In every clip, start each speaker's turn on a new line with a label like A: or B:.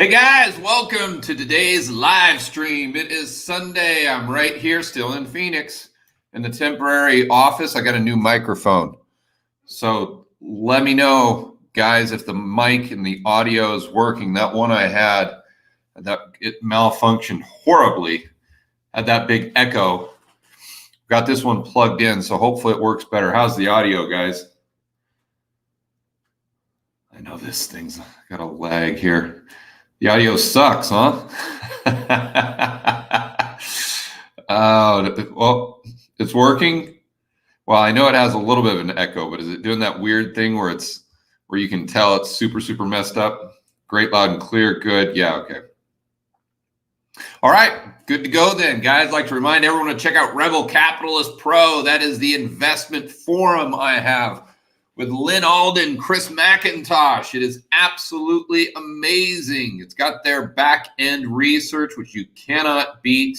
A: Hey guys, welcome to today's live stream. It is Sunday. I'm right here still in Phoenix in the temporary office. I got a new microphone. So let me know, guys, if the mic and the audio is working. That one I had, it malfunctioned horribly, had that big echo. Got this one plugged in, so hopefully it works better. How's the audio, guys? I know this thing's got a lag here. The audio sucks, huh? Well, it's working. Well, I know it has a little bit of an echo, but is it doing that weird thing where you can tell it's super messed up? Great, loud and clear. Good. Yeah, okay. All right, good to go then, guys. I'd like to remind everyone to check out Rebel Capitalist Pro. That is the investment forum I have with Lynn Alden, Chris McIntosh. It is absolutely amazing. It's got their back-end research, which you cannot beat.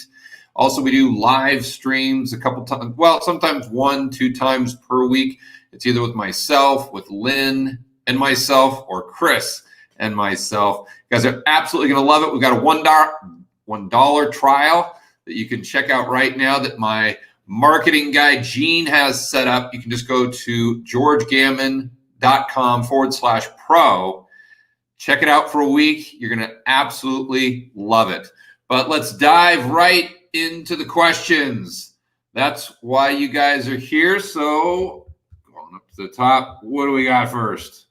A: Also, we do live streams a couple times, well, sometimes 1-2 times per week. It's either with myself, with Lynn and myself, or Chris and myself. You guys are absolutely going to love it. We've got a $1 trial that you can check out right now that my marketing guy Gene has set up. You can just go to georgegammon.com/pro. Check it out for a week. You're going to absolutely love it. But let's dive right into the questions. That's why you guys are here. So going up to the top, what do we got first?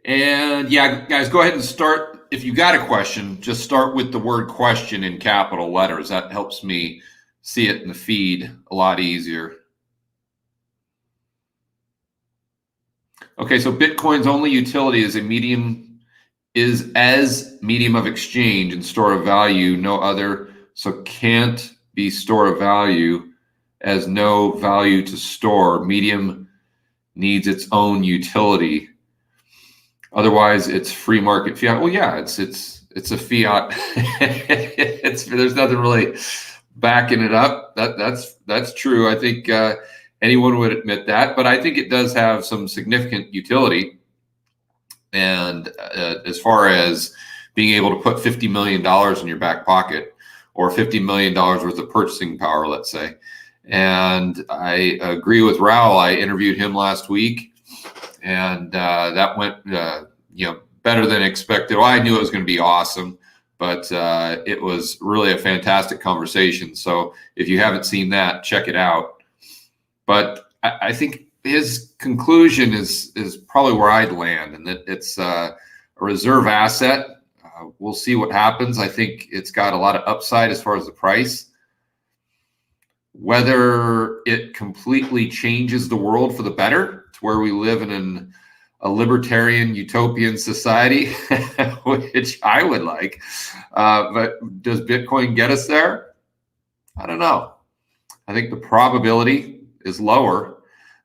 A: And yeah, guys, go ahead and start. If you got a question, just start with the word question in capital letters. That helps me see it in the feed a lot easier. Okay, so Bitcoin's only utility is as medium of exchange and store of value, no other. So can't be store of value as no value to store. Medium needs its own utility. Otherwise, it's free market fiat. Well, yeah, it's a fiat. There's nothing really backing it up. That's true. I think anyone would admit that, but I think it does have some significant utility. And as far as being able to put $50 million in your back pocket, or $50 million worth of purchasing power, let's say. And I agree with Raul. I interviewed him last week. And that went, better than expected. Well, I knew it was going to be awesome, but it was really a fantastic conversation. So if you haven't seen that, check it out. But I think his conclusion is probably where I'd land, and that it's a reserve asset. We'll see what happens. I think it's got a lot of upside as far as the price. Whether it completely changes the world for the better, to where we live in a libertarian utopian society, which I would like. But does Bitcoin get us there? I don't know. I think the probability is lower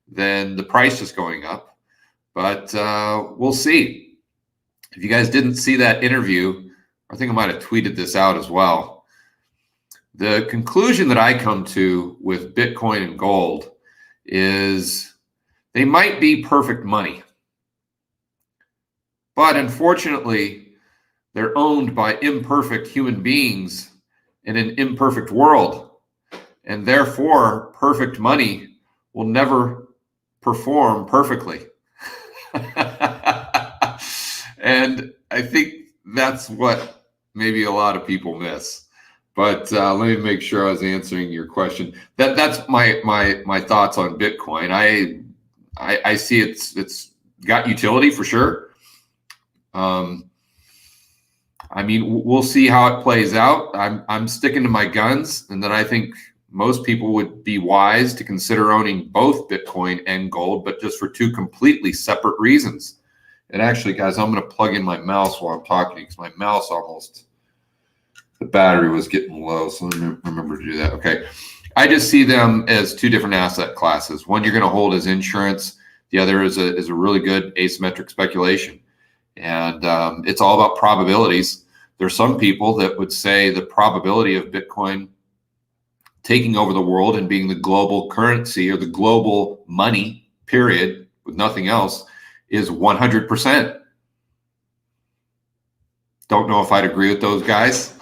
A: than the price just going up, but we'll see. If you guys didn't see that interview, I think I might have tweeted this out as well. The conclusion that I come to with Bitcoin and gold is they might be perfect money, but unfortunately, they're owned by imperfect human beings in an imperfect world. And therefore, perfect money will never perform perfectly. And I think that's what maybe a lot of people miss. But let me make sure I was answering your question. That's my thoughts on Bitcoin. I see it's got utility for sure. I mean, we'll see how it plays out. I'm sticking to my guns, and then I think most people would be wise to consider owning both Bitcoin and gold, but just for two completely separate reasons. And actually, guys, I'm going to plug in my mouse while I'm talking, because my mouse the battery was getting low, so let me remember to do that. Okay. I just see them as two different asset classes. One you're going to hold as insurance. The other is a really good asymmetric speculation. And it's all about probabilities. There's some people that would say the probability of Bitcoin taking over the world and being the global currency or the global money, period, with nothing else, is 100%. Don't know if I'd agree with those guys.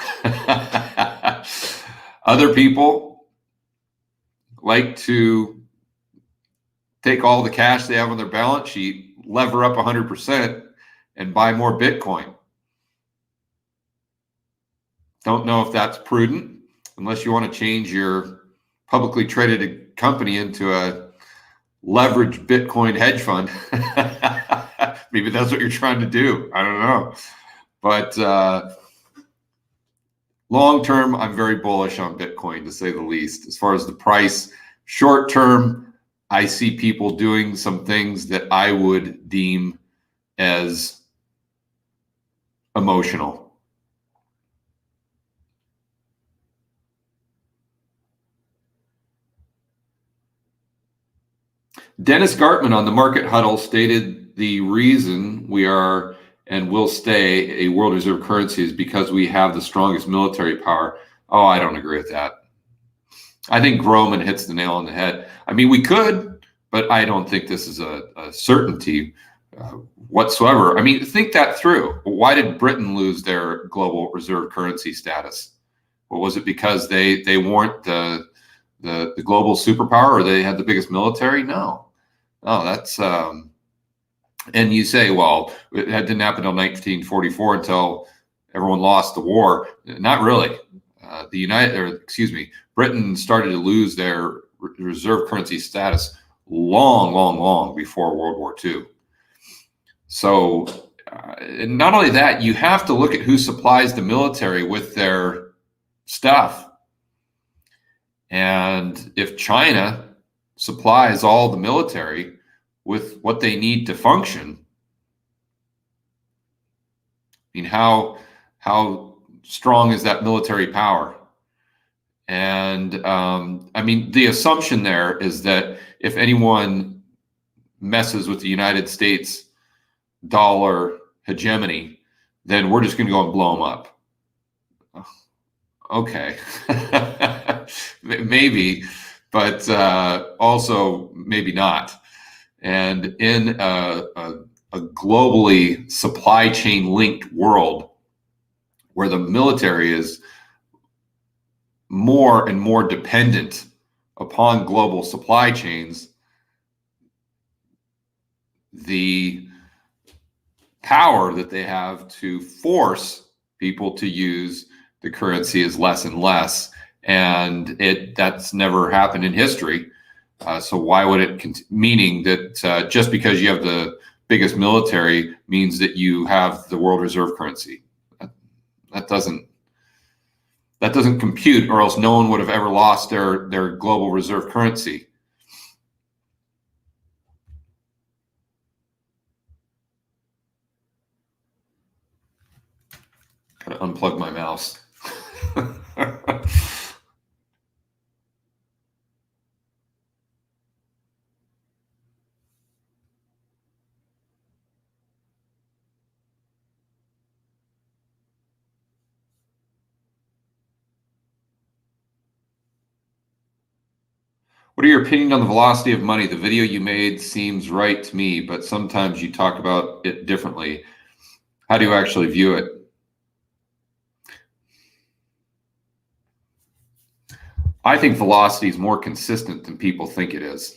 A: Other people like to take all the cash they have on their balance sheet, lever up 100%, and buy more Bitcoin. Don't know if that's prudent, unless you want to change your publicly traded company into a leveraged Bitcoin hedge fund. Maybe that's what you're trying to do. I don't know. But long term, I'm very bullish on Bitcoin, to say the least. As far as the price, short term, I see people doing some things that I would deem as emotional. Dennis Gartman on the Market Huddle stated the reason we are and will stay a world reserve currency is because we have the strongest military power. Oh, I don't agree with that. I think Groman hits the nail on the head. I mean, we could, but I don't think this is a certainty whatsoever. I mean, think that through. Why did Britain lose their global reserve currency status? Well, was it because they weren't the global superpower, or they had the biggest military? No, that's and you say, well, that didn't happen until 1944, until everyone lost the war. Not really. Britain started to lose their reserve currency status long before World War II. So not only that, you have to look at who supplies the military with their stuff. And if China supplies all the military with what they need to function, I mean, how strong is that military power? And I mean, the assumption there is that if anyone messes with the United States dollar hegemony, then we're just going to go and blow them up. Okay. Maybe, but also maybe not. And in a globally supply chain linked world where the military is more and more dependent upon global supply chains, the power that they have to force people to use the currency is less and less, and that's never happened in history. So why would it meaning that just because you have the biggest military means that you have the world reserve currency? That doesn't compute, or else no one would have ever lost their global reserve currency. Gotta unplug my mouse. What are your opinions on the velocity of money? The video you made seems right to me, but sometimes you talk about it differently. How do you actually view it? I think velocity is more consistent than people think it is,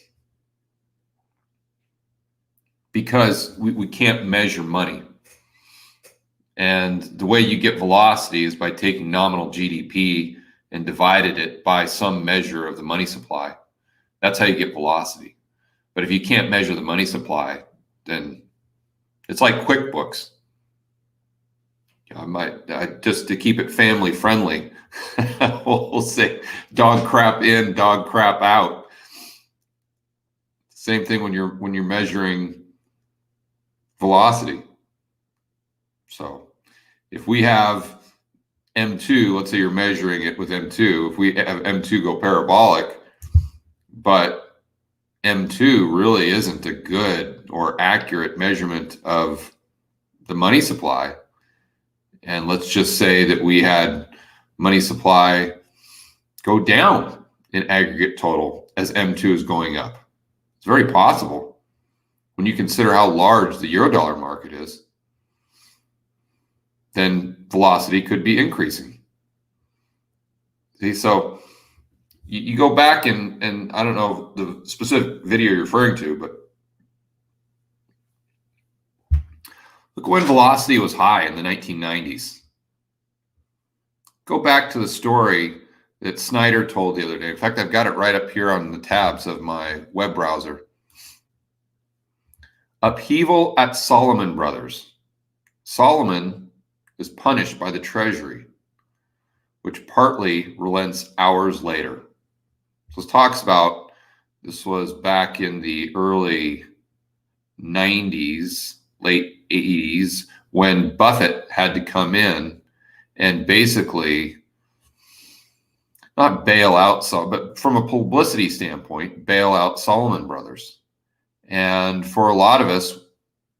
A: because we can't measure money. And the way you get velocity is by taking nominal GDP and divided it by some measure of the money supply. That's how you get velocity. But if you can't measure the money supply, then it's like QuickBooks. Just to keep it family friendly, we'll say dog crap in, dog crap out. Same thing when you're measuring velocity. So if we have M2, let's say you're measuring it with M2. If we have M2 go parabolic, but M2 really isn't a good or accurate measurement of the money supply. And let's just say that we had money supply go down in aggregate total as M2 is going up. It's very possible. when you consider how large the Eurodollar market is, then velocity could be increasing. See, so you go back and I don't know the specific video you're referring to, but look when velocity was high in the 1990s. Go back to the story that Snyder told the other day. In fact, I've got it right up here on the tabs of my web browser. Upheaval at Salomon Brothers. Salomon is punished by the Treasury, which partly relents hours later. So this talks about, this was back in the early 90s, late 80s, when Buffett had to come in and basically not bail out, but from a publicity standpoint, bail out Salomon Brothers. And for a lot of us,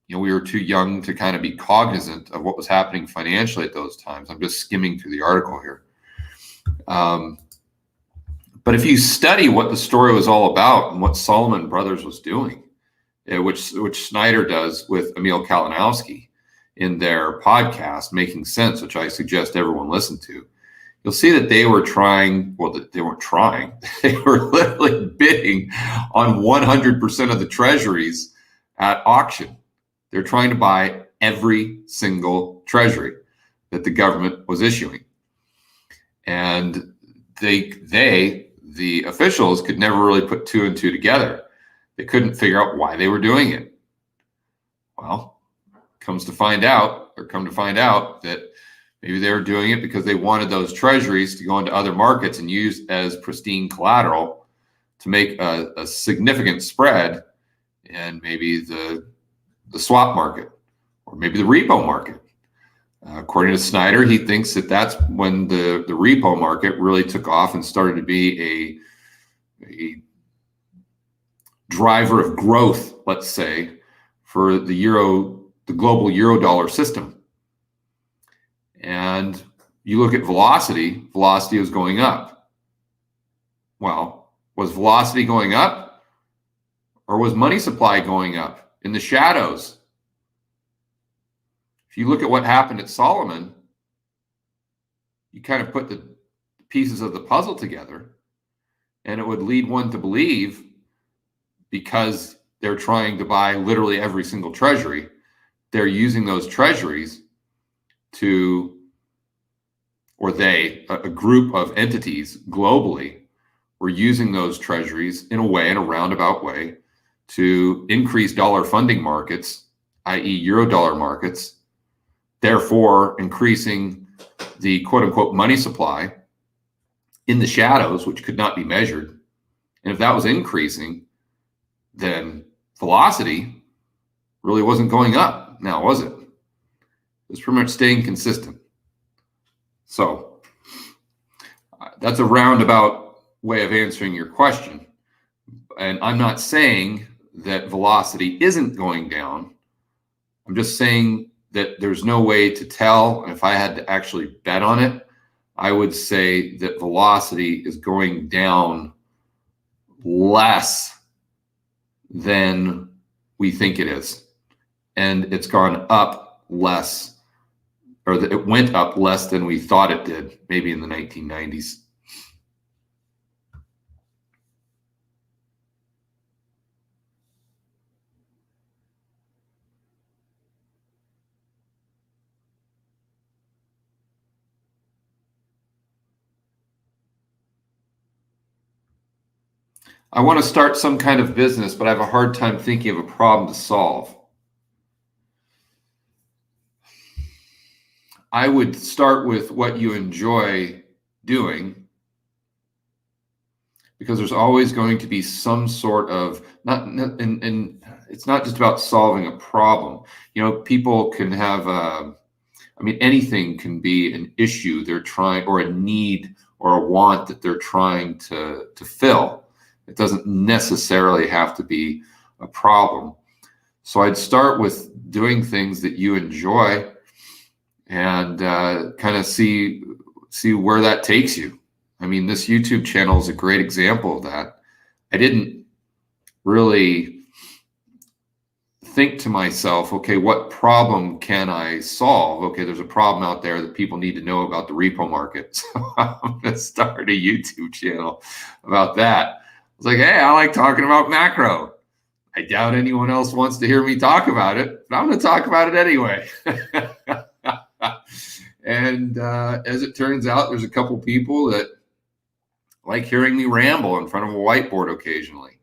A: we were too young to kind of be cognizant of what was happening financially at those times. I'm just skimming through the article here. But if you study what the story was all about and what Salomon Brothers was doing, which Snyder does with Emil Kalinowski in their podcast, Making Sense, which I suggest everyone listen to, you'll see that they were trying, well, they weren't trying, they were literally bidding on 100% of the treasuries at auction. They're trying to buy every single treasury that the government was issuing. And the officials could never really put two and two together. They couldn't figure out why they were doing it. Well, come to find out that maybe they were doing it because they wanted those treasuries to go into other markets and use as pristine collateral to make a significant spread in maybe the swap market or maybe the repo market. According to Snyder, he thinks that that's when the repo market really took off and started to be a driver of growth, let's say, for the global Eurodollar system. And you look at velocity was going up. Well, was velocity going up or was money supply going up in the shadows? If you look at what happened at Salomon, you kind of put the pieces of the puzzle together, and it would lead one to believe, because they're trying to buy literally every single treasury, they're using those treasuries to, or a group of entities globally were using those treasuries in a roundabout way, to increase dollar funding markets, i.e. Eurodollar markets, therefore increasing the quote-unquote money supply in the shadows, which could not be measured. And if that was increasing, then velocity really wasn't going up now, was it? It was pretty much staying consistent. So that's a roundabout way of answering your question. And I'm not saying that velocity isn't going down. I'm just saying that there's no way to tell. And if I had to actually bet on it, I would say that velocity is going down less than we think it is. And it's gone up less, or it went up less than we thought it did, maybe in the 1990s. I want to start some kind of business, but I have a hard time thinking of a problem to solve. I would start with what you enjoy doing, because there's always going to be some sort of, and it's not just about solving a problem. People can have, anything can be an issue they're trying, or a need or a want that they're trying to fill. It doesn't necessarily have to be a problem. So I'd start with doing things that you enjoy and kind of see where that takes you. This YouTube channel is a great example of that. I didn't really think to myself, okay, what problem can I solve? Okay, there's a problem out there that people need to know about the repo market. So I'm going to start a YouTube channel about that. I was like, hey, I like talking about macro. I doubt anyone else wants to hear me talk about it, but I'm going to talk about it anyway. And as it turns out, there's a couple people that like hearing me ramble in front of a whiteboard occasionally.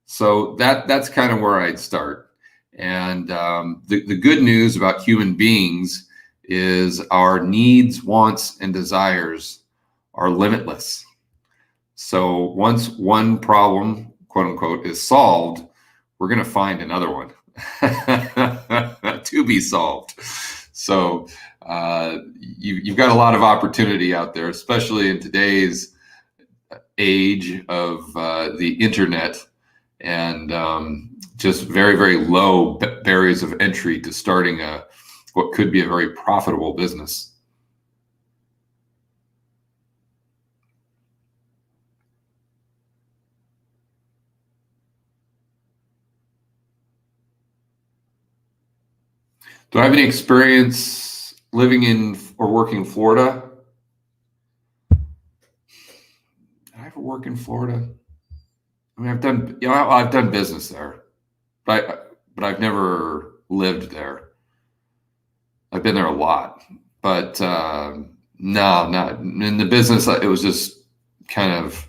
A: So that's kind of where I'd start. And the good news about human beings is our needs, wants, and desires are limitless. So once one problem, quote unquote, is solved, we're going to find another one to be solved. So you've got a lot of opportunity out there, especially in today's age of the internet and just very, very low barriers of entry to starting what could be a very profitable business. Do I have any experience living in or working in Florida? Did I ever work in Florida? I mean, I've done business there, but I've never lived there. I've been there a lot, but no, not in the business. It was just kind of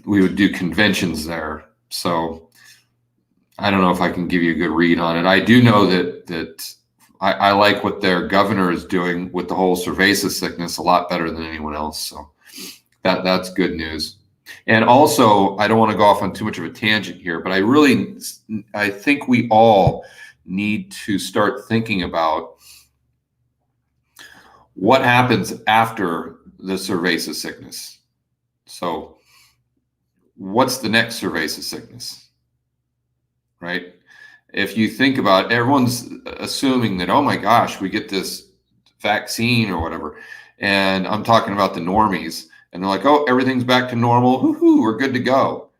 A: we would do conventions there, so I don't know if I can give you a good read on it. I do know that I like what their governor is doing with the whole cerveza sickness a lot better than anyone else. So that's good news. And also, I don't want to go off on too much of a tangent here, but I think we all need to start thinking about what happens after the cerveza sickness. So what's the next cerveza sickness, right? If you think about it, everyone's assuming that, oh my gosh, we get this vaccine or whatever. And I'm talking about the normies. And they're like, oh, everything's back to normal. Woohoo, we're good to go.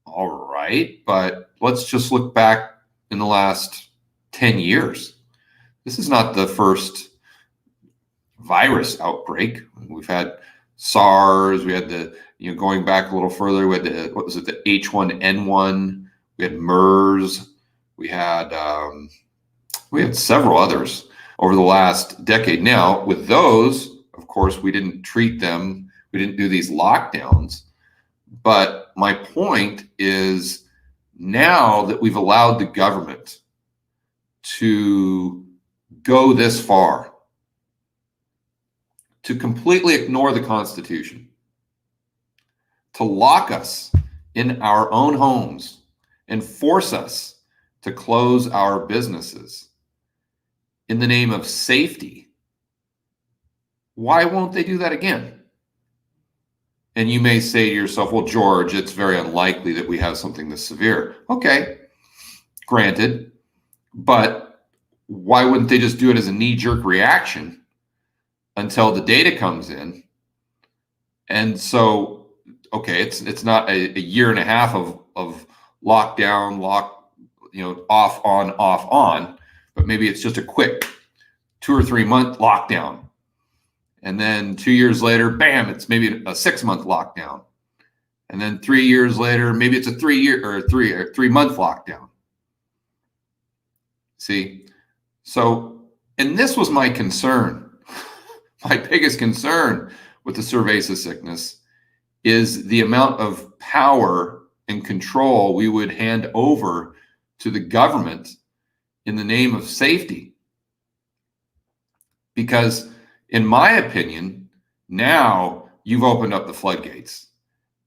A: All right. But let's just look back in the last 10 years. This is not the first virus outbreak. We've had SARS. We had going back a little further, we had the H1N1. We had MERS. We had several others over the last decade. Now, with those, of course, we didn't treat them. We didn't do these lockdowns. But my point is, now that we've allowed the government to go this far, to completely ignore the Constitution, to lock us in our own homes and force us to close our businesses in the name of safety, why won't they do that again? And you may say to yourself, well, George, it's very unlikely that we have something this severe. Okay, granted, but why wouldn't they just do it as a knee-jerk reaction until the data comes in? And so, okay, it's not a year and a half of lockdown, off, on, but maybe it's just a quick 2 or 3 month lockdown. And then 2 years later, bam, it's maybe a 6-month lockdown. And then 3 years later, maybe it's a 3 month lockdown. See? So, and this was my concern. My biggest concern with the cerveza sickness is the amount of power and control we would hand over to the government in the name of safety. Because in my opinion, now you've opened up the floodgates,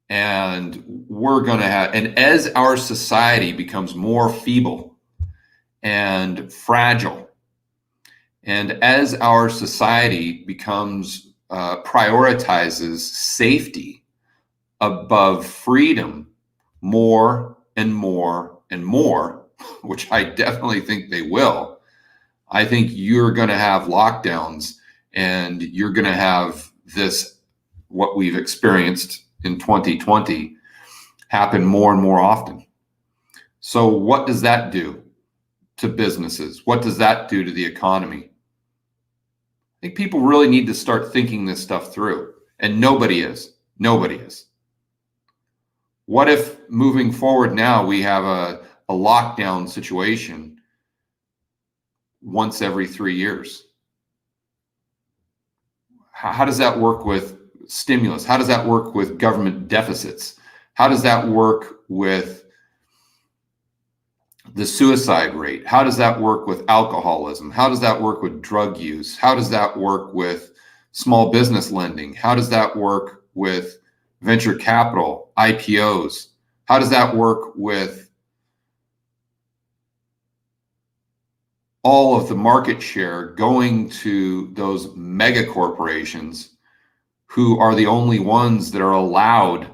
A: and we're going to have, and as our society becomes more feeble and fragile, and as our society becomes prioritizes safety above freedom more and more and more, which I definitely think they will, I think you're going to have lockdowns, and you're going to have this, what we've experienced in 2020, happen more and more often. So what does that do? to businesses? What does that do to the economy? I think people really need to start thinking this stuff through, and nobody is. Nobody is. What if moving forward now we have a lockdown situation once every 3 years? How does that work with stimulus? How does that work with government deficits? How does that work with the suicide rate? How does that work with alcoholism? How does that work with drug use? How does that work with small business lending? How does that work with venture capital, IPOs? How does that work with all of the market share going to those mega corporations who are the only ones that are allowed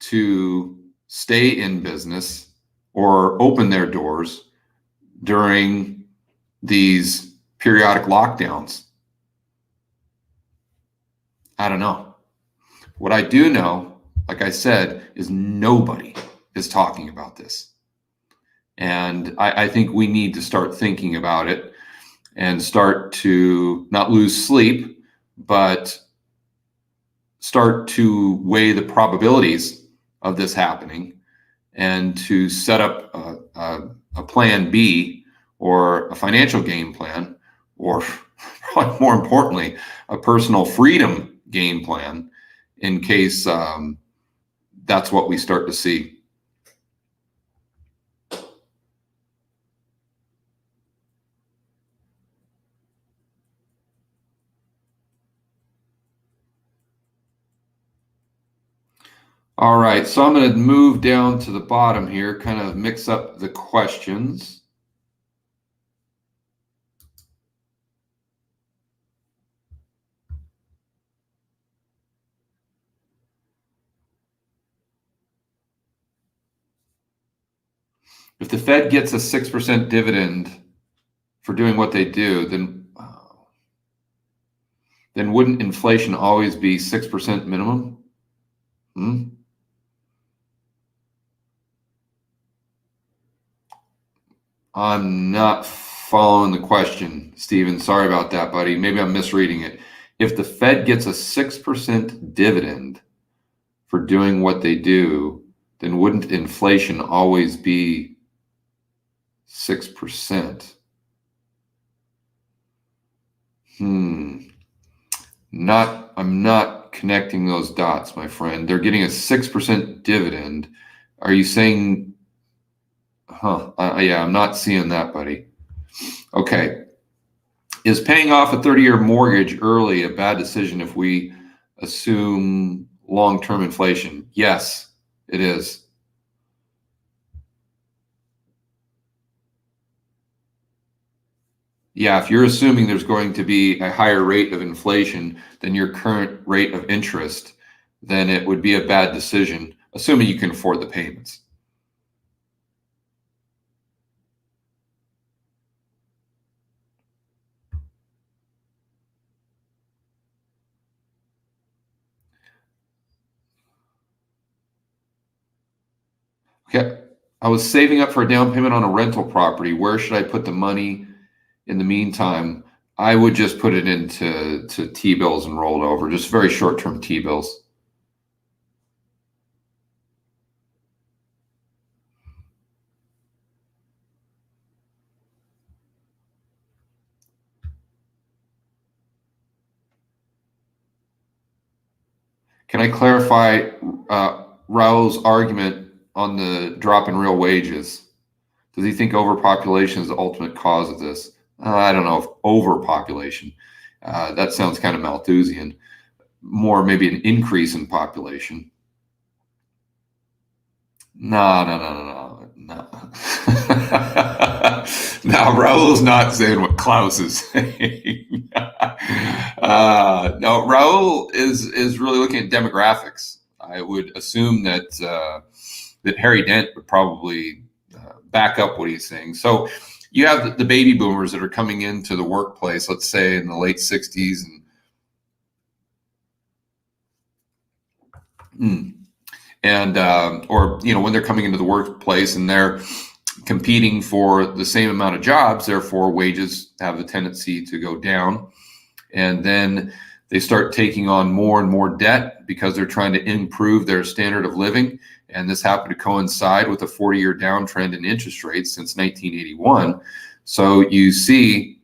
A: to stay in business or open their doors during these periodic lockdowns? I don't know. What I do know, like I said, is nobody is talking about this. And I think we need to start thinking about it and start to not lose sleep, but start to weigh the probabilities of this happening and to set up a plan B or a financial game plan, or probably more importantly, a personal freedom game plan in case that's what we start to see. All right, so I'm going to move down to the bottom here, kind of mix up the questions. If the Fed gets a 6% dividend for doing what they do, then wouldn't inflation always be 6% minimum? I'm not following the question, Steven. Sorry about that, buddy. Maybe I'm misreading it. If the Fed gets a 6% dividend for doing what they do, then wouldn't inflation always be 6%? I'm not connecting those dots, my friend. They're getting a 6% dividend. Are you saying, yeah, I'm not seeing that, buddy. Okay. Is paying off a 30-year mortgage early a bad decision if we assume long-term inflation? Yes, it is. Yeah, if you're assuming there's going to be a higher rate of inflation than your current rate of interest, then it would be a bad decision, assuming you can afford the payments. Okay, I was saving up for a down payment on a rental property. Where should I put the money in the meantime? I would just put it into T-bills and roll it over, just very short-term T-bills. Can I clarify Raul's argument on the drop in real wages? Does he think overpopulation is the ultimate cause of this? I don't know if overpopulation. That sounds kind of Malthusian. More maybe an increase in population. No. Now Raul's not saying what Klaus is saying. No, Raul is really looking at demographics. I would assume that Harry Dent would probably back up what he's saying. So you have the baby boomers that are coming into the workplace, let's say in the late 60s, or when they're coming into the workplace and they're competing for the same amount of jobs. Therefore, wages have a tendency to go down. And then they start taking on more and more debt because they're trying to improve their standard of living. And this happened to coincide with a 40-year downtrend in interest rates since 1981. So you see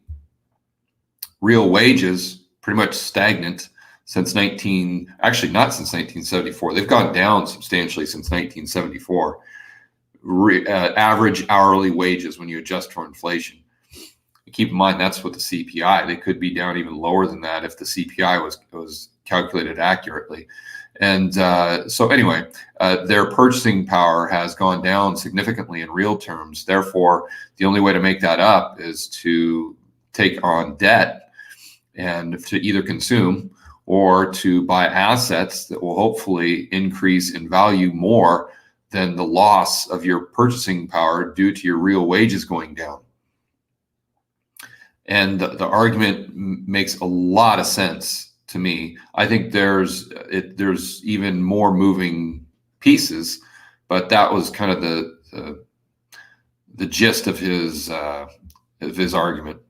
A: real wages pretty much stagnant since actually not since 1974. They've gone down substantially since 1974. Average hourly wages when you adjust for inflation. Keep in mind that's what the CPI. They could be down even lower than that if the CPI was calculated accurately. And so anyway, their purchasing power has gone down significantly in real terms. Therefore, the only way to make that up is to take on debt and to either consume or to buy assets that will hopefully increase in value more than the loss of your purchasing power due to your real wages going down. And the argument makes a lot of sense to me. I think there's even more moving pieces, but that was kind of the gist of his argument.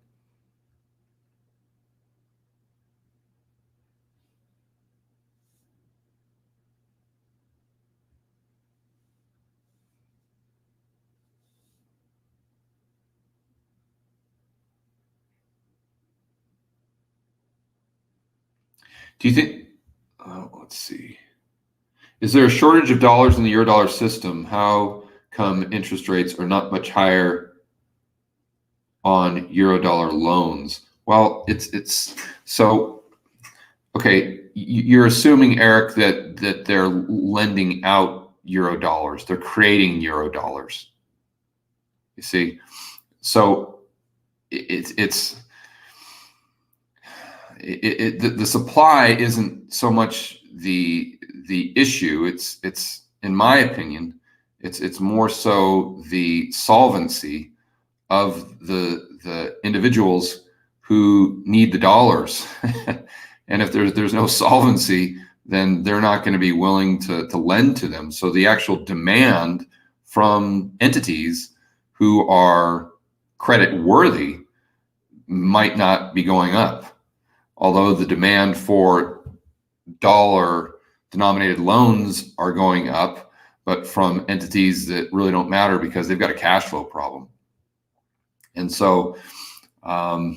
A: Do you think, let's see, is there a shortage of dollars in the Eurodollar system? How come interest rates are not much higher on Eurodollar loans? Well, it's so, okay, you're assuming, Eric, that they're lending out Eurodollars. They're creating Eurodollars. You see, so the supply isn't so much the issue. It's in my opinion, it's more so the solvency of the individuals who need the dollars. And if there's no solvency, then they're not going to be willing to lend to them. So the actual demand from entities who are credit worthy might not be going up, although the demand for dollar denominated loans are going up, but from entities that really don't matter because they've got a cash flow problem. And so, but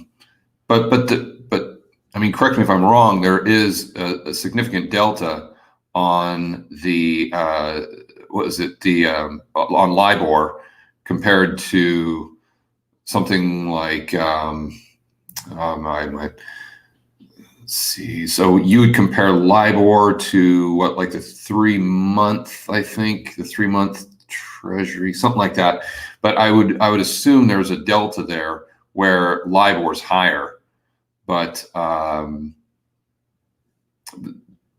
A: I mean, correct me if I'm wrong, there is a significant delta on the on LIBOR compared to something like let's see. So you would compare LIBOR to what, like the 3-month, I think, the 3-month Treasury, something like that. But I would assume there's a delta there where LIBOR is higher. But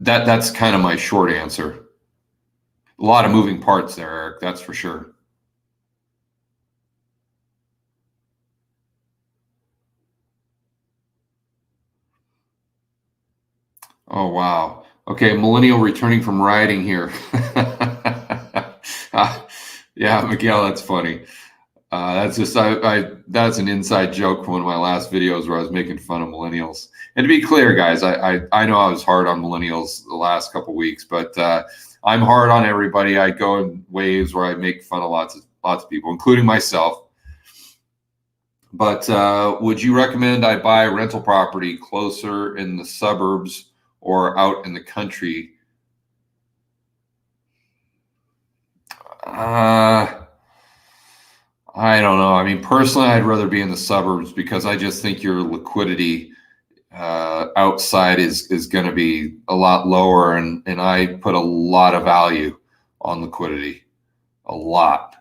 A: that's kind of my short answer. A lot of moving parts there, Eric, that's for sure. Oh, wow. Okay, millennial returning from rioting here. Yeah, Miguel, that's funny. That's just that's an inside joke from one of my last videos where I was making fun of millennials. And to be clear, guys, I know I was hard on millennials the last couple weeks, but I'm hard on everybody. I go in waves where I make fun of lots of people, including myself. But would you recommend I buy a rental property closer in the suburbs or out in the country? I don't know. I mean, personally, I'd rather be in the suburbs because I just think your liquidity outside is going to be a lot lower, and I put a lot of value on liquidity, a lot.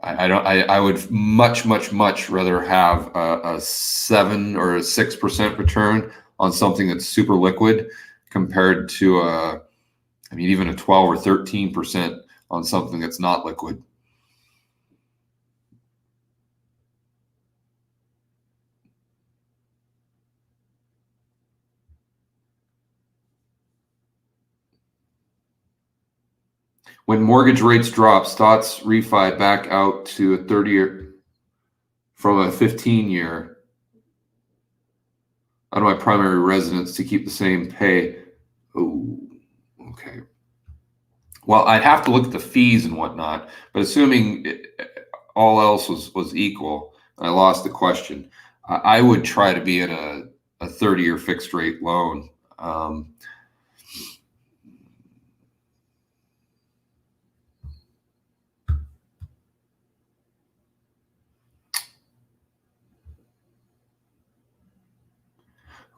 A: I would much rather have a 7 or a 6% return on something that's super liquid compared to I mean, even a 12 or 13% on something that's not liquid. When mortgage rates drop, stocks refi back out to a 30-year from a 15-year out of my primary residence to keep the same pay. Oh, okay. Well, I'd have to look at the fees and whatnot, but assuming all else was equal, I lost the question. I would try to be in a 30-year fixed rate loan.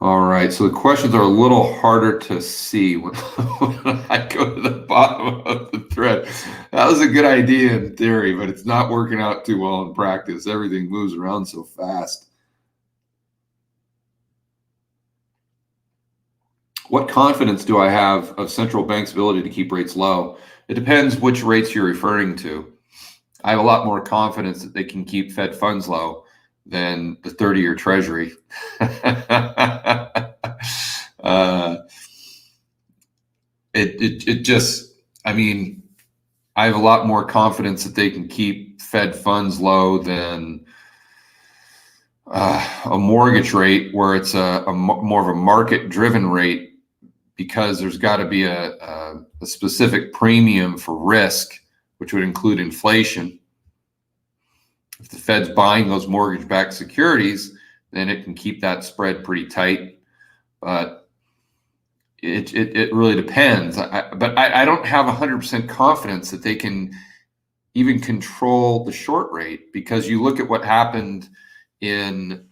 A: All right, so the questions are a little harder to see when I go to the bottom of the thread. That was a good idea in theory, but it's not working out too well in practice. Everything moves around so fast. What confidence do I have of central bank's ability to keep rates low? It depends which rates you're referring to. I have a lot more confidence that they can keep Fed funds low than the 30-year Treasury. It just, I mean, I have a lot more confidence that they can keep Fed funds low than a mortgage rate where it's more of a market-driven rate, because there's got to be a specific premium for risk, which would include inflation. If the Fed's buying those mortgage-backed securities, then it can keep that spread pretty tight. But it really depends. But I don't have 100% confidence that they can even control the short rate, because you look at what happened in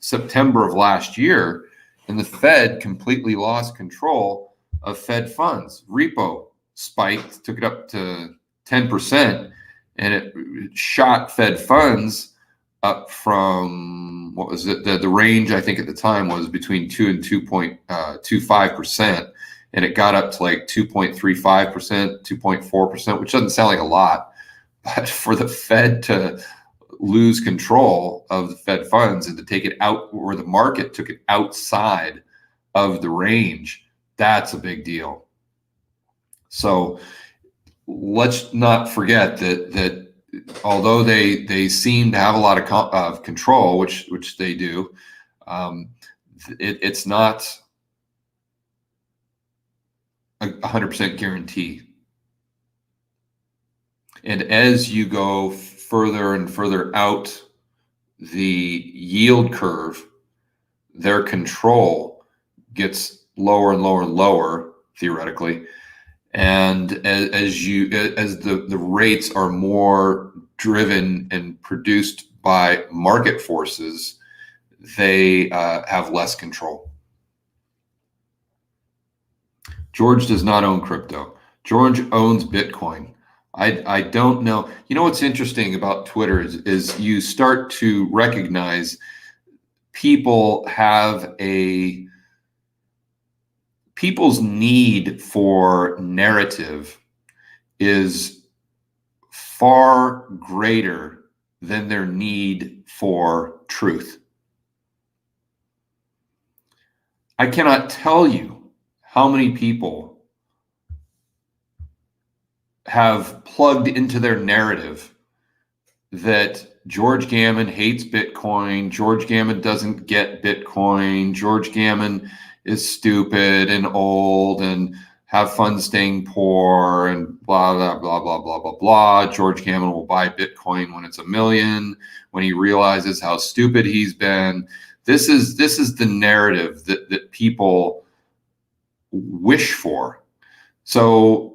A: September of last year, and the Fed completely lost control of Fed funds. Repo spiked, took it up to 10%, and it shot Fed funds up from, what was it? The range, I think at the time, was between 2 and 2.25%. And it got up to like 2.35%, 2.4%, which doesn't sound like a lot. But for the Fed to lose control of the Fed funds and to take it out, where the market took it outside of the range, that's a big deal. So let's not forget that although they seem to have a lot of control, which they do, it's not a 100% guarantee. And as you go further and further out the yield curve, their control gets lower and lower and lower, theoretically. And as the rates are more driven and produced by market forces, they have less control. George does not own crypto. George owns Bitcoin. I don't know. You know what's interesting about Twitter is you start to recognize people have people's need for narrative is far greater than their need for truth. I cannot tell you how many people have plugged into their narrative that George Gammon hates Bitcoin, George Gammon doesn't get Bitcoin, George Gammon is stupid and old and have fun staying poor and blah, blah, blah, blah, blah, blah, blah. George Gammon will buy Bitcoin when it's $1 million, when he realizes how stupid he's been. This is the narrative that people wish for. So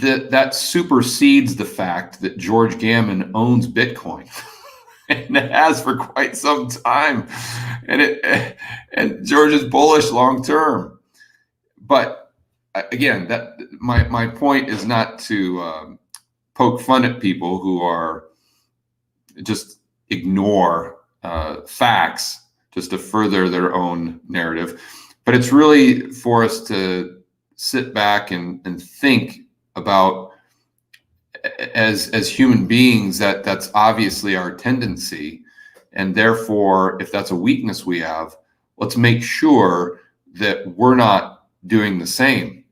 A: that supersedes the fact that George Gammon owns Bitcoin and has for quite some time, and George is bullish long term. But again, that my point is not to poke fun at people who are just ignore facts just to further their own narrative, but it's really for us to sit back and think about, as human beings, that's obviously our tendency, and therefore if that's a weakness we have, let's make sure that we're not doing the same.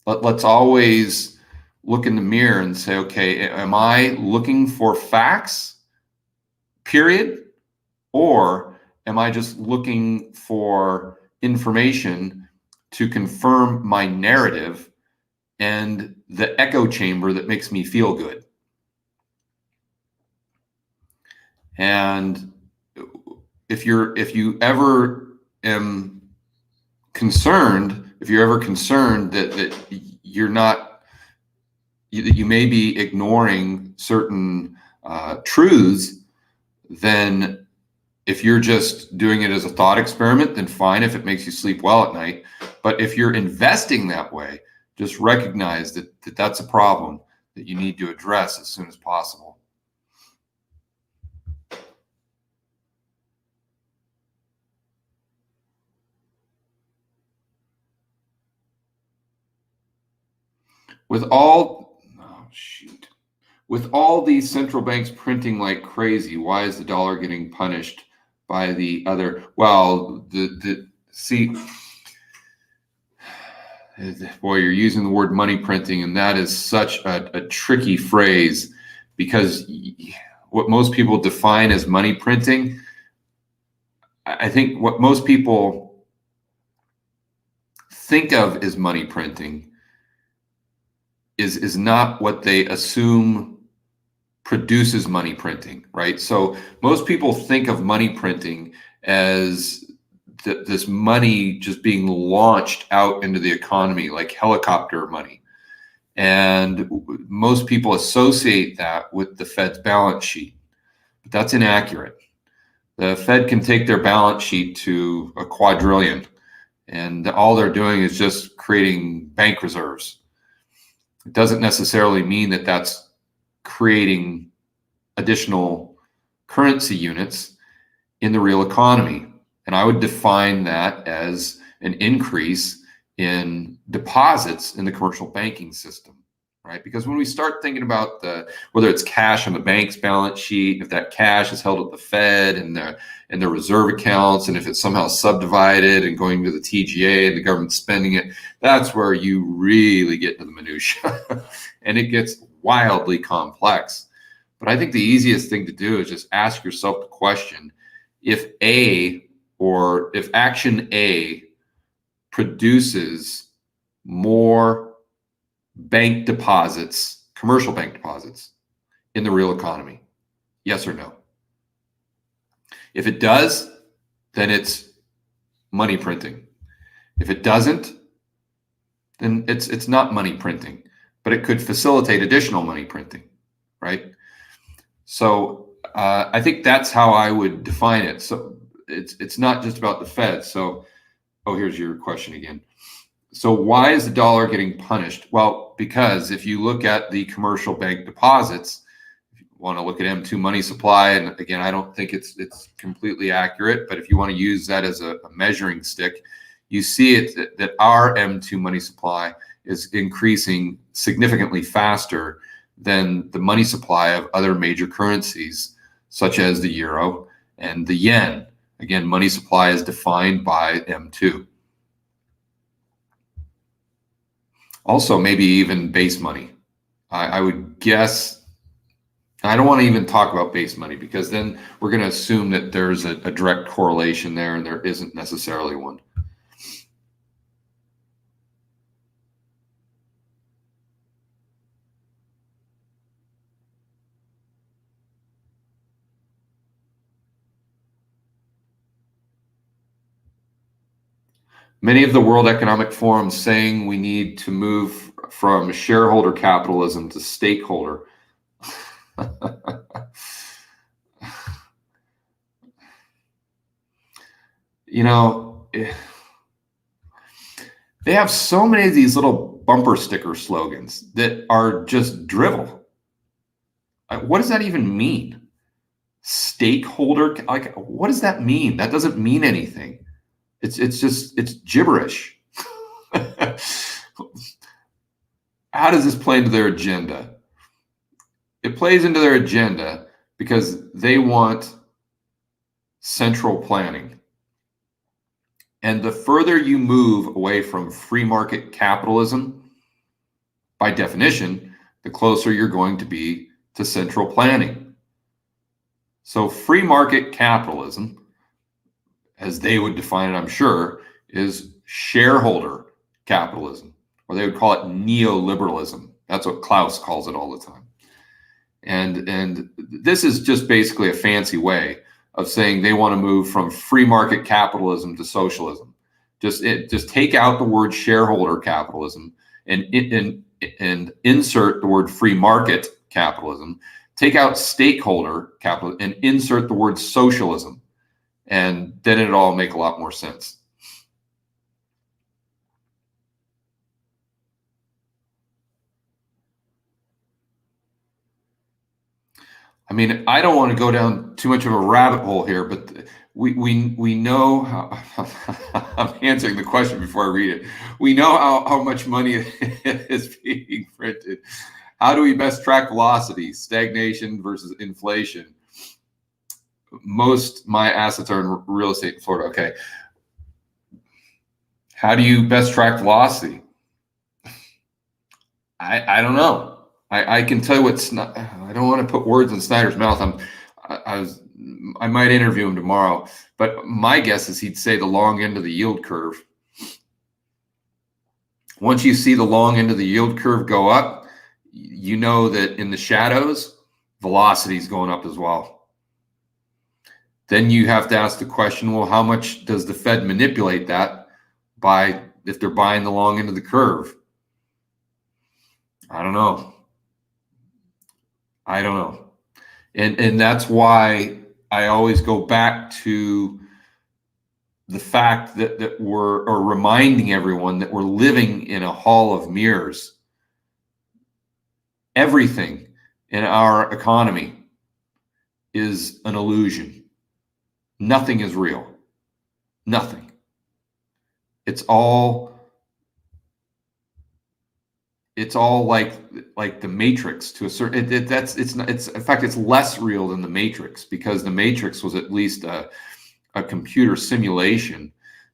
A: Let's always look in the mirror and say, okay, am I looking for facts, period? Or am I just looking for information to confirm my narrative and the echo chamber that makes me feel good? And if you ever am concerned, if you're ever concerned that you're not, that you may be ignoring certain truths, then if you're just doing it as a thought experiment, then fine, if it makes you sleep well at night. But if you're investing that way, just recognize that that's a problem that you need to address as soon as possible. With all, oh shoot, with all these central banks printing like crazy, why is the dollar getting punished by the other? Well, see, boy, you're using the word money printing, and that is such a tricky phrase, because what most people define as money printing, I think what most people think of as money printing is not what they assume produces money printing, right? So most people think of money printing as this money just being launched out into the economy like helicopter money. And most people associate that with the Fed's balance sheet, but that's inaccurate. The Fed can take their balance sheet to a quadrillion, and all they're doing is just creating bank reserves. It doesn't necessarily mean that that's creating additional currency units in the real economy. And I would define that as an increase in deposits in the commercial banking system, right? Because when we start thinking about whether it's cash on the bank's balance sheet, if that cash is held at the Fed and the reserve accounts, and if it's somehow subdivided and going to the TGA and the government spending it, that's where you really get into the minutia and it gets wildly complex. But I think the easiest thing to do is just ask yourself the question, if action A produces more bank deposits, commercial bank deposits in the real economy, yes or no? If it does, then it's money printing. If it doesn't, then it's not money printing, but it could facilitate additional money printing, right? So I think that's how I would define it. So it's not just about the Fed. So, oh, here's your question again. So why is the dollar getting punished? Well, because if you look at the commercial bank deposits, if you want to look at M2 money supply, and again, I don't think it's completely accurate, but if you want to use that as a measuring stick, you see it that our M2 money supply is increasing significantly faster than the money supply of other major currencies, such as the euro and the yen. Again, money supply is defined by M2. Also, maybe even base money. I would guess, I don't want to even talk about base money, because then we're going to assume that there's a direct correlation there, and there isn't necessarily one. Many of the World Economic Forum saying we need to move from shareholder capitalism to stakeholder. You know, they have so many of these little bumper sticker slogans that are just drivel. What does that even mean? Stakeholder, like, what does that mean? That doesn't mean anything. It's gibberish. How does this play into their agenda? It plays into their agenda because they want central planning. And the further you move away from free market capitalism, by definition, the closer you're going to be to central planning. So free market capitalism, as they would define it, I'm sure, is shareholder capitalism, or they would call it neoliberalism. That's what Klaus calls it all the time. And this is just basically a fancy way of saying they want to move from free market capitalism to socialism. Just take out the word shareholder capitalism and insert the word free market capitalism. Take out stakeholder capital and insert the word socialism, and then it'll all make a lot more sense. I mean, I don't want to go down too much of a rabbit hole here, but we know how I'm answering the question before I read it. We know how much money is being printed. How do we best track velocity, stagnation versus inflation? My assets are in real estate in Florida. Okay. How do you best track velocity? I don't know. I can tell you what's not. I don't want to put words in Snyder's mouth. I might interview him tomorrow, but my guess is he'd say the long end of the yield curve. Once you see the long end of the yield curve go up, you know that in the shadows, velocity is going up as well. Then you have to ask the question, well, how much does the Fed manipulate that by if they're buying the long end of the curve? I don't know. And that's why I always go back to the fact that we're reminding everyone that we're living in a hall of mirrors. Everything in our economy is an illusion. Nothing is real. Nothing. It's all like the Matrix to a certain. It's in fact it's less real than the Matrix, because the Matrix was at least a computer simulation.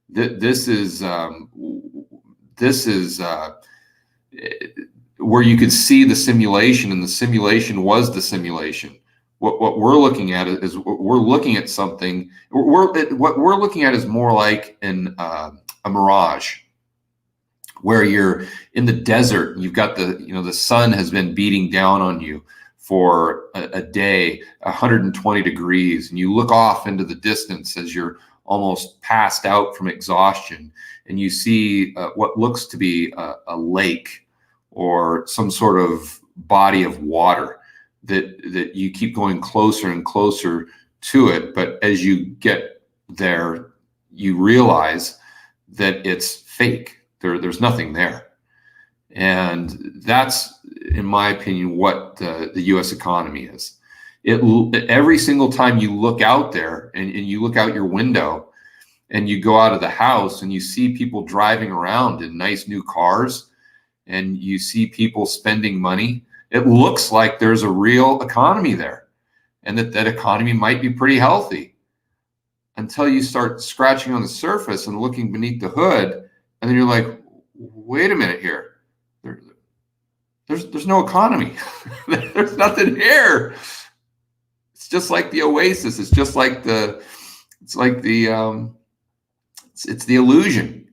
A: This is where you could see the simulation, and the simulation was the simulation. What we're looking at is we're looking at something. What we're looking at is more like a mirage, where you're in the desert and you've got the sun has been beating down on you for a day, 120 degrees, and you look off into the distance as you're almost passed out from exhaustion, and you see what looks to be a lake or some sort of body of water that you keep going closer and closer to it. But as you get there, you realize that it's fake. There's nothing there. And that's, in my opinion, what the U.S. economy is. Every single time you look out there and you look out your window and you go out of the house and you see people driving around in nice new cars and you see people spending money, it looks like there's a real economy there, and that economy might be pretty healthy, until you start scratching on the surface and looking beneath the hood. And then you're like, wait a minute here. There's no economy. There's nothing here. It's just like the oasis. It's just like it's the illusion,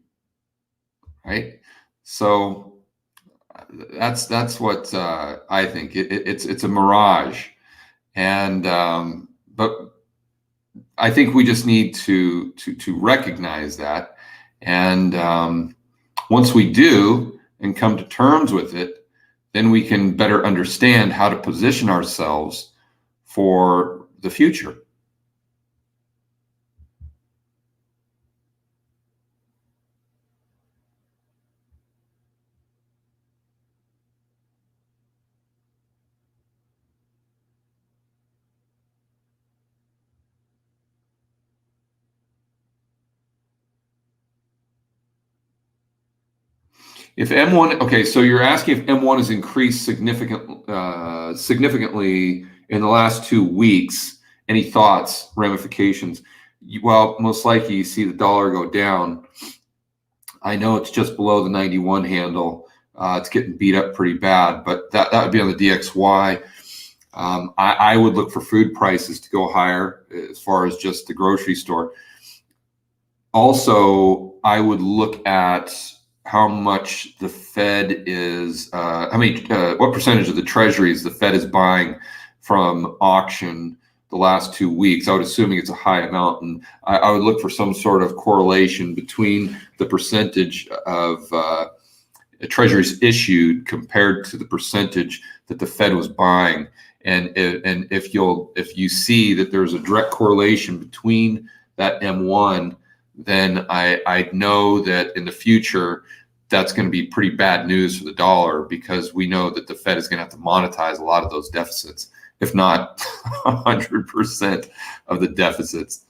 A: right? So that's what I think. It's a mirage, and but I think we just need to recognize that. And once we do and come to terms with it, then we can better understand how to position ourselves for the future. If M1, okay, so you're asking if M1 has increased significantly in the last 2 weeks. Any thoughts, ramifications? Well, most likely you see the dollar go down. I know it's just below the 91 handle. It's getting beat up pretty bad, but that would be on the DXY. I would look for food prices to go higher as far as just the grocery store. Also, I would look at how much the Fed is, what percentage of the treasuries the Fed is buying from auction the last 2 weeks. I would assuming it's a high amount, and I would look for some sort of correlation between the percentage of treasuries issued compared to the percentage that the Fed was buying. And if you see that there's a direct correlation between that M1, then I know that in the future that's going to be pretty bad news for the dollar, because we know that the Fed is going to have to monetize a lot of those deficits, if not 100% of the deficits.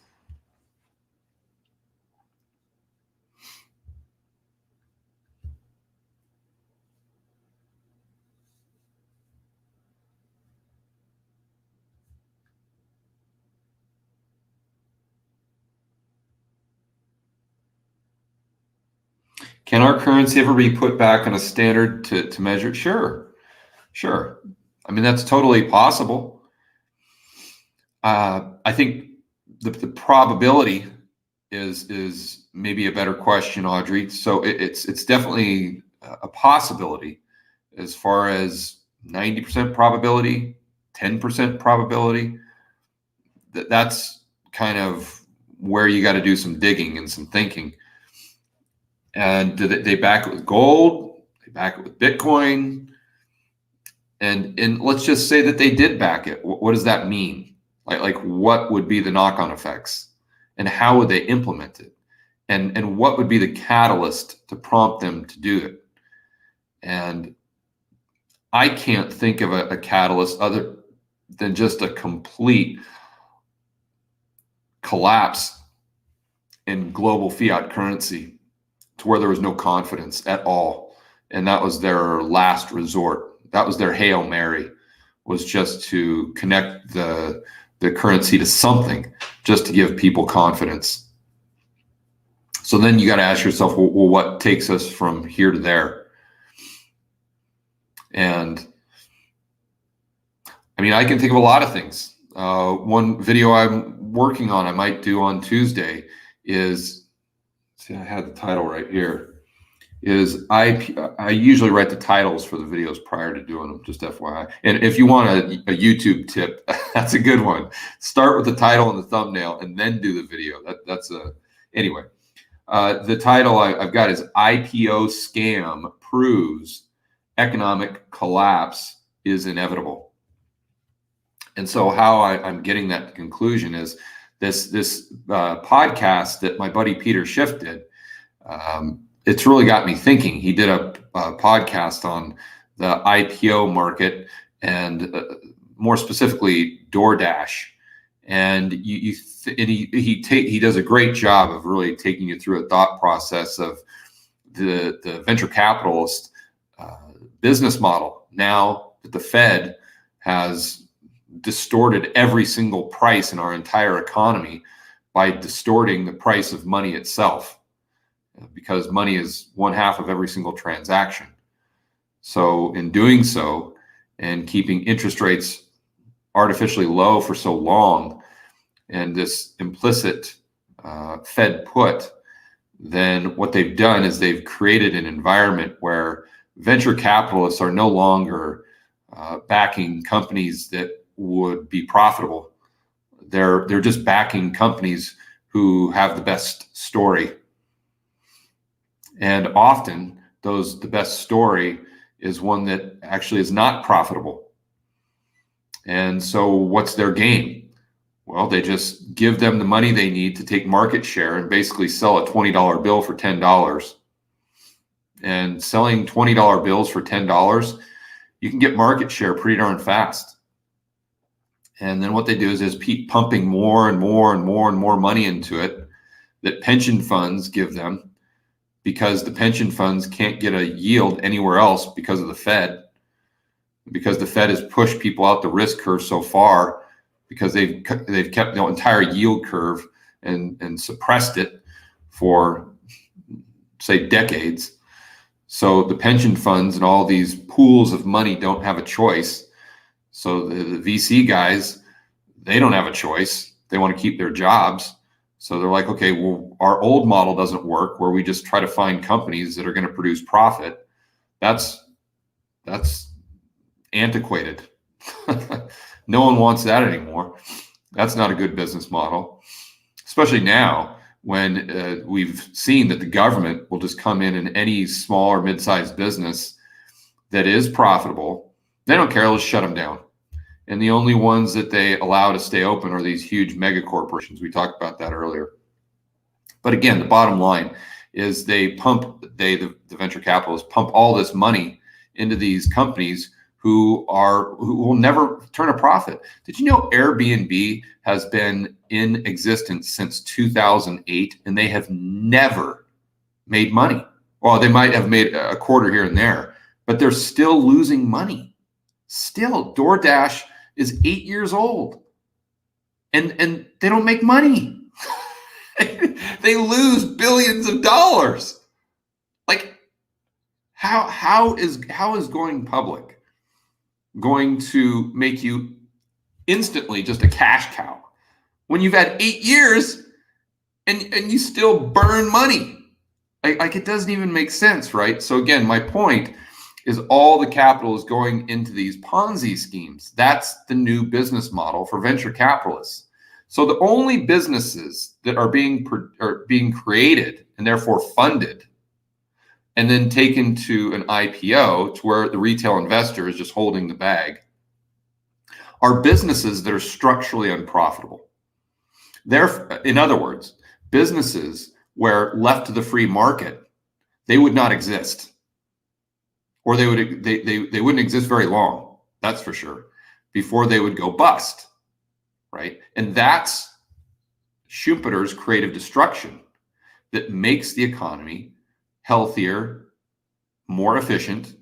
A: Can our currency ever be put back on a standard to measure? Sure. I mean, that's totally possible. I think the probability is maybe a better question, Audrey. So it's definitely a possibility. As far as 90% probability, 10% probability, that's kind of where you got to do some digging and some thinking. And do they back it with gold? They back it with Bitcoin? And let's just say that they did back it. What does that mean? Like what would be the knock-on effects, and how would they implement it? And what would be the catalyst to prompt them to do it? And I can't think of a catalyst other than just a complete collapse in global fiat currency, to where there was no confidence at all. And that was their last resort. That was their Hail Mary, was just to connect the currency to something, just to give people confidence. So then you got to ask yourself, well, what takes us from here to there? And I mean, I can think of a lot of things. One video I'm working on, I might do on Tuesday, is, see, I had the title right here, is I usually write the titles for the videos prior to doing them, just FYI. And if you want a YouTube tip, that's a good one. Start with the title and the thumbnail and then do the video. Anyway. The title I've got is IPO Scam Proves Economic Collapse is Inevitable. And so how I'm getting that conclusion is this podcast that my buddy Peter Schiff did. It's really got me thinking. He did a podcast on the IPO market, and more specifically DoorDash. And he does a great job of really taking you through a thought process of the venture capitalist business model. Now that the Fed has distorted every single price in our entire economy by distorting the price of money itself, because money is 1/2 of every single transaction. So in doing so, and keeping interest rates artificially low for so long, and this implicit Fed put, then what they've done is they've created an environment where venture capitalists are no longer backing companies that would be profitable. They're just backing companies who have the best story. And often the best story is one that actually is not profitable. And so what's their game? Well, they just give them the money they need to take market share and basically sell a $20 bill for $10. And selling $20 bills for $10, you can get market share pretty darn fast. And then what they do is keep pumping more and more and more and more money into it that pension funds give them, because the pension funds can't get a yield anywhere else because of the Fed, because the Fed has pushed people out the risk curve so far, because they've kept the entire yield curve and suppressed it for, say, decades. So the pension funds and all these pools of money don't have a choice. So the VC guys, they don't have a choice. They want to keep their jobs. So they're like, okay, well, our old model doesn't work where we just try to find companies that are going to produce profit. That's antiquated. No one wants that anymore. That's not a good business model, especially now when we've seen that the government will just come in any small or mid-sized business that is profitable. They don't care. They'll just shut them down. And the only ones that they allow to stay open are these huge mega corporations. We talked about that earlier. But again, the bottom line is the venture capitalists pump all this money into these companies who will never turn a profit. Did you know Airbnb has been in existence since 2008 and they have never made money? Well, they might have made a quarter here and there, but they're still losing money. Still, DoorDash is 8 years old and they don't make money. They lose billions of dollars. Like, how is going public going to make you instantly just a cash cow when you've had 8 years and you still burn money? Like it doesn't even make sense, right? So again, my point is all the capital is going into these Ponzi schemes. That's the new business model for venture capitalists. So the only businesses that are being created and therefore funded and then taken to an IPO, to where the retail investor is just holding the bag, are businesses that are structurally unprofitable. In other words, businesses where left to the free market, they would not exist, or they wouldn't exist very long. That's for sure, before they would go bust, right? And that's Schumpeter's creative destruction that makes the economy healthier, more efficient,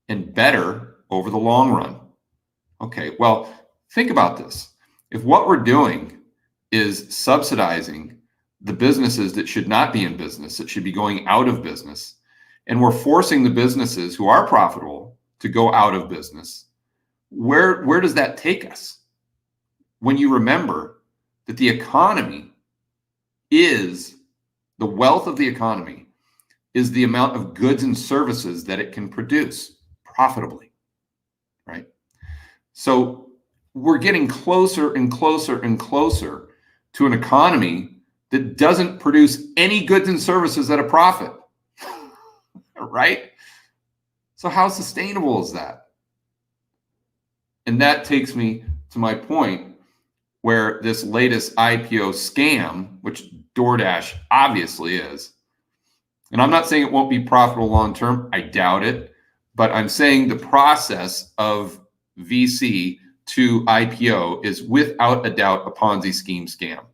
A: and better over the long run. Okay, well, think about this. If what we're doing is subsidizing the businesses that should not be in business, that should be going out of business, and we're forcing the businesses who are profitable to go out of business, where does that take us? When you remember that the economy is, the wealth of the economy is the amount of goods and services that it can produce profitably, right? So we're getting closer and closer and closer to an economy that doesn't produce any goods and services at a profit, right? So how sustainable is that? And that takes me to my point where this latest IPO scam, which DoorDash obviously is, and I'm not saying it won't be profitable long term, I doubt it, but I'm saying the process of VC to IPO is without a doubt a Ponzi scheme scam.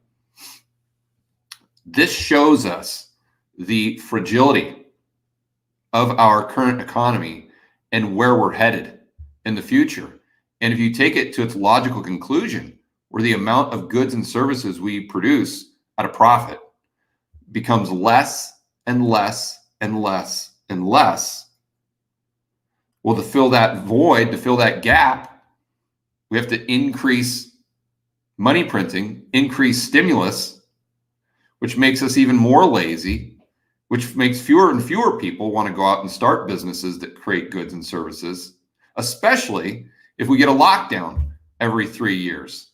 A: This shows us the fragility of our current economy and where we're headed in the future. And if you take it to its logical conclusion, where the amount of goods and services we produce at a profit becomes less and less and less and less, well, to fill that void, to fill that gap, we have to increase money printing, increase stimulus, which makes us even more lazy, which makes fewer and fewer people want to go out and start businesses that create goods and services, especially if we get a lockdown every 3 years.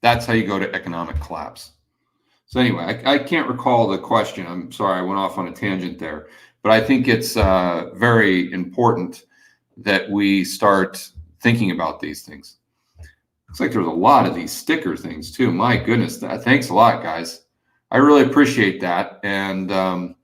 A: That's how you go to economic collapse. So anyway, I can't recall the question. I'm sorry, I went off on a tangent there. But I think it's very important that we start thinking about these things. Looks like there's a lot of these sticker things too. My goodness, thanks a lot, guys. I really appreciate that. And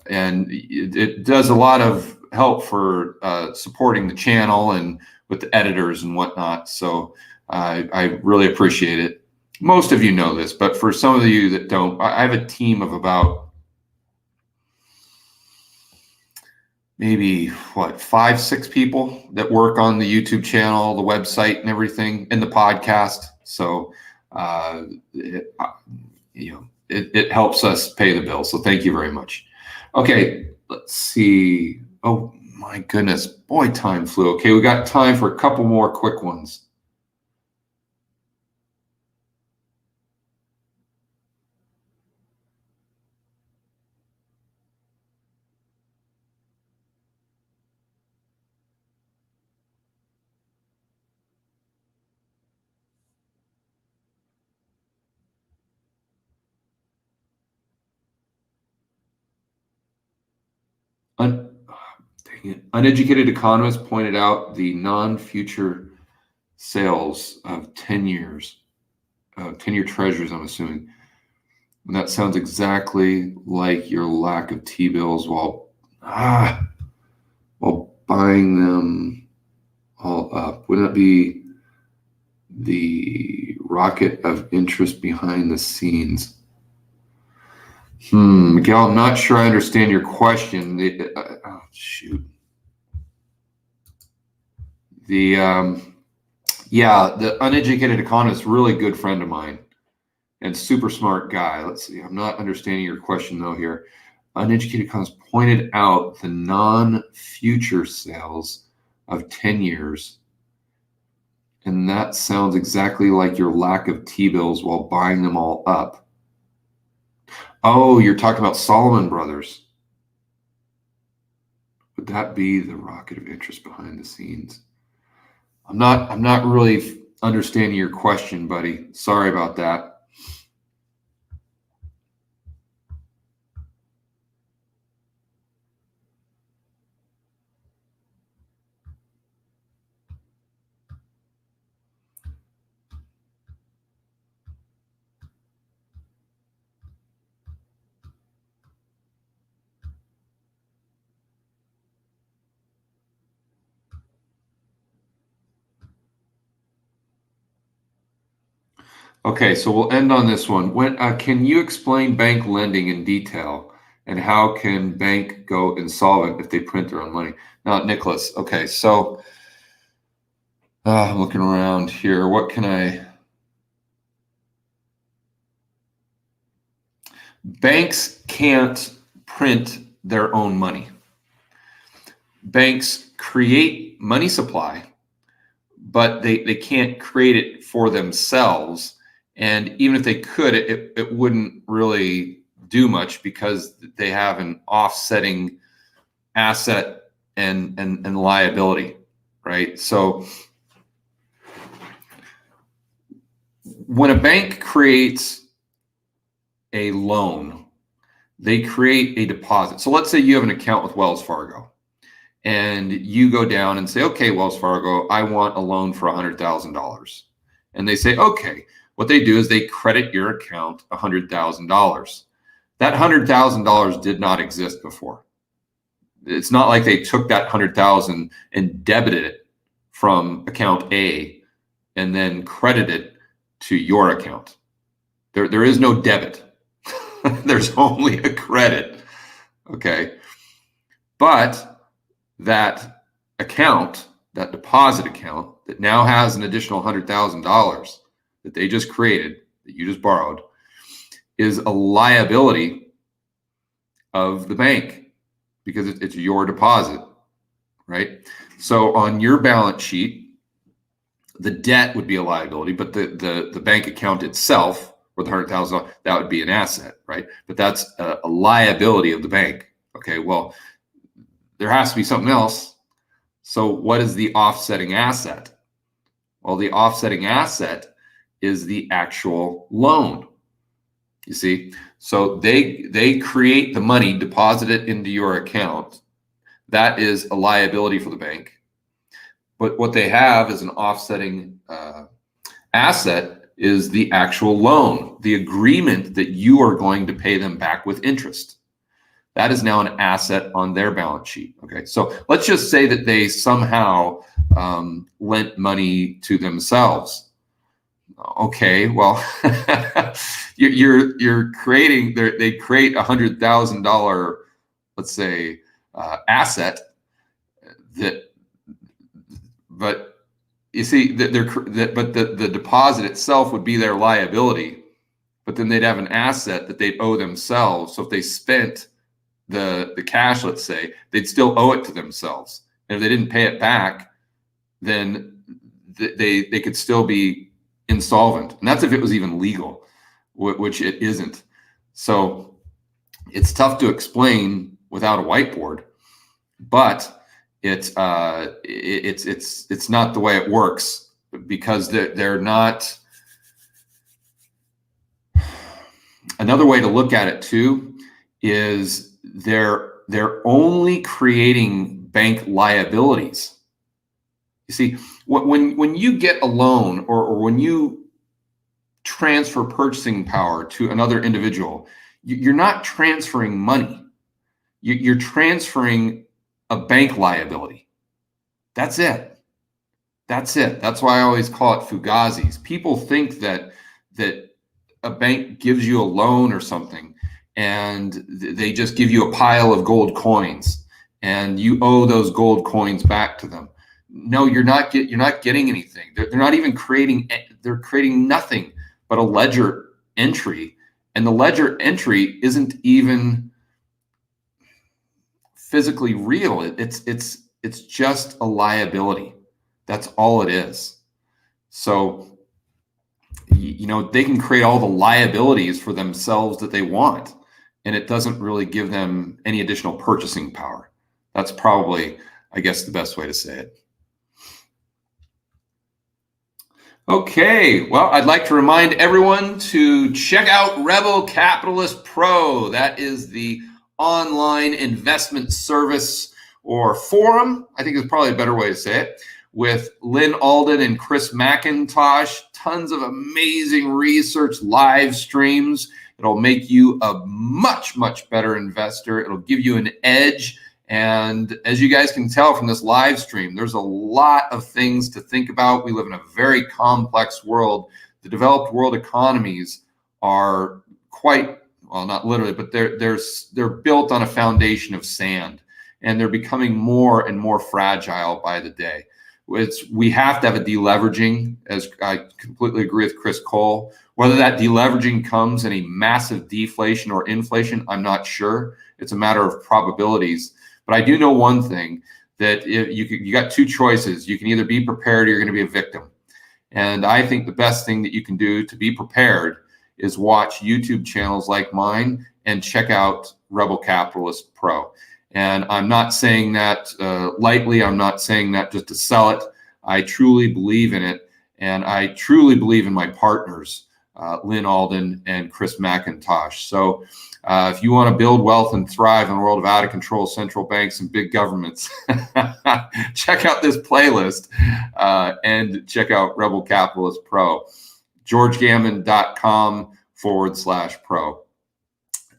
A: it does a lot of help for supporting the channel and with the editors and whatnot. So I really appreciate it. Most of you know this, but for some of you that don't, I have a team of about maybe 5, 6 people that work on the YouTube channel, the website, and everything, and the podcast. So it helps us pay the bill. So thank you very much. Okay, let's see. Oh my goodness, boy, time flew. Okay, we got time for a couple more quick ones. Dang it. Uneducated economists pointed out the non-future sales of 10 years, 10-year treasuries, I'm assuming. And that sounds exactly like your lack of T-bills while buying them all up. Wouldn't that be the rocket of interest behind the scenes? Miguel, I'm not sure I understand your question. Shoot. The uneducated economist, really good friend of mine and super smart guy. Let's see. I'm not understanding your question though here. Uneducated economist pointed out the non-future sales of 10 years. And that sounds exactly like your lack of T-bills while buying them all up. Oh, you're talking about Solomon Brothers. Would that be the rocket of interest behind the scenes? I'm not really understanding your question, buddy. Sorry about that. Okay, so we'll end on this one. Can you explain bank lending in detail, and how can bank go insolvent if they print their own money? Now, Nicholas, okay, so I'm looking around here. What can I? Banks can't print their own money. Banks create money supply, but they can't create it for themselves. And even if they could, it wouldn't really do much because they have an offsetting asset and liability, right? So when a bank creates a loan, they create a deposit. So let's say you have an account with Wells Fargo and you go down and say, okay, Wells Fargo, I want a loan for $100,000. And they say, okay. What they do is they credit your account $100,000. That $100,000 did not exist before. It's not like they took that $100,000 and debited it from account A and then credited it to your account. There is no debit. There's only a credit. Okay. But that account, that deposit account that now has an additional $100,000 that they just created, that you just borrowed, is a liability of the bank because it's your deposit, right? So on your balance sheet, the debt would be a liability, but the bank account itself, or the $100,000, that would be an asset, right? But that's a liability of the bank. Okay, well, there has to be something else. So what is the offsetting asset? Well, the offsetting asset is the actual loan. You see, so they create the money, deposit it into your account. That is a liability for the bank. But what they have is an offsetting asset is the actual loan, the agreement that you are going to pay them back with interest. That is now an asset on their balance sheet. Okay, so let's just say that they somehow lent money to themselves. Okay, well, you're creating. They create $100,000, let's say, asset that, but you see that but the deposit itself would be their liability but then they'd have an asset that they'd owe themselves. So if they spent the cash, let's say, they'd still owe it to themselves. And if they didn't pay it back, then they could still be insolvent. And that's if it was even legal, which it isn't. So it's tough to explain without a whiteboard, but it's not the way it works, because they're not. Another way to look at it too is they're only creating bank liabilities. You see, when you get a loan or when you transfer purchasing power to another individual, you're not transferring money. You're transferring a bank liability. That's it. That's it. That's why I always call it fugazis. People think that a bank gives you a loan or something, and they just give you a pile of gold coins, and you owe those gold coins back to them. No, you're not getting anything. They're not even creating. They're creating nothing but a ledger entry, and the ledger entry isn't even physically real. It's just a liability. That's all it is. So, they can create all the liabilities for themselves that they want, and it doesn't really give them any additional purchasing power. That's probably, I guess, the best way to say it. Okay, well, I'd like to remind everyone to check out Rebel Capitalist Pro. That is the online investment service or forum, I think is probably a better way to say it, with Lynn Alden and Chris McIntosh. Tons of amazing research live streams. It'll make you a much, much better investor. It'll give you an edge. And as you guys can tell from this live stream, there's a lot of things to think about. We live in a very complex world. The developed world economies are quite, well, not literally, but they're built on a foundation of sand, and they're becoming more and more fragile by the day. We have to have a deleveraging, as I completely agree with Chris Cole. Whether that deleveraging comes in a massive deflation or inflation, I'm not sure. It's a matter of probabilities. But I do know one thing, that if you got two choices. You can either be prepared or you're going to be a victim. And I think the best thing that you can do to be prepared is watch YouTube channels like mine and check out Rebel Capitalist Pro. And I'm not saying that lightly. I'm not saying that just to sell it. I truly believe in it. And I truly believe in my partners, Lynn Alden and Chris McIntosh. So if you want to build wealth and thrive in a world of out of control central banks and big governments, check out this playlist and check out Rebel Capitalist Pro, georgegammon.com/pro.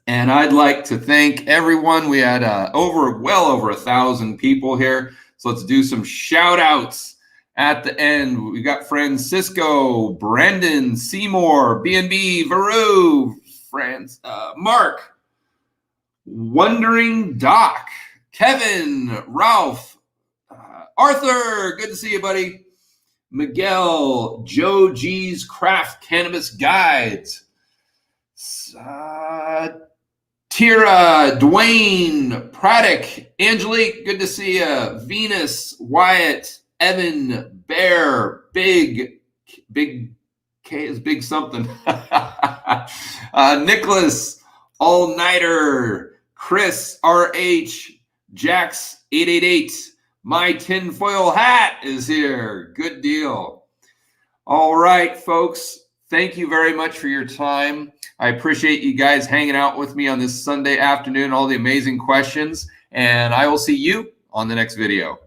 A: And I'd like to thank everyone. We had well over 1,000 people here. So let's do some shout outs at the end. We got Francisco, Brendan, Seymour, BNB, Veru, Mark, Wondering Doc, Kevin, Ralph, Arthur, good to see you, buddy. Miguel, Joe G's Craft Cannabis Guides, Tira, Dwayne, Praddock, Angelique, good to see you. Venus, Wyatt, Evan, Bear, Big K is big something. Nicholas, All Nighter, Chris, RH, Jax 888. My tinfoil hat is here. Good deal. All right, folks. Thank you very much for your time. I appreciate you guys hanging out with me on this Sunday afternoon, all the amazing questions, and I will see you on the next video.